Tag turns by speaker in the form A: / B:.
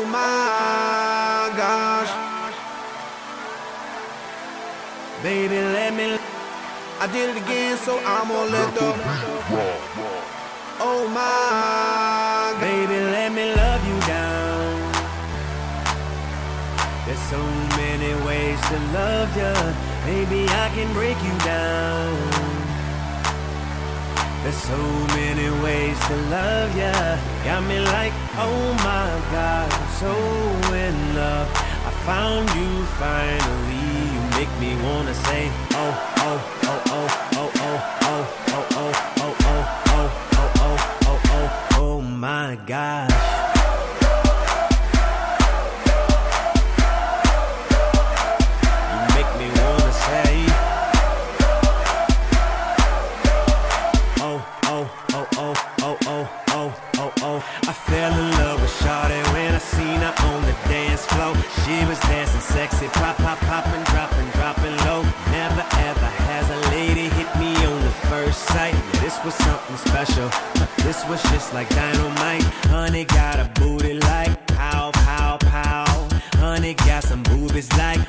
A: Oh my gosh. Baby, let me. I did it again, so I'm gonna let the. Oh my. Baby, let me love you down. There's so many ways to love ya. Maybe I can break you down. There's so many ways to love ya. Got me like, oh my God, I'm so in love. I found you finally. You make me wanna say, oh, oh, oh, oh, oh, oh, oh, oh, oh, oh, oh, oh, oh, oh, oh, oh, oh my gosh. You make me wanna say, oh, oh, oh, oh, oh, oh, oh, oh, oh. I fell in love with Shawty when I seen her on the dance floor. She was dancing sexy, pop, pop, popping, dropping, dropping low. Never ever has a lady hit me on the first sight. Yeah, this was something special. This was just like dynamite. Honey got a booty like pow, pow, pow. Honey got some boobies like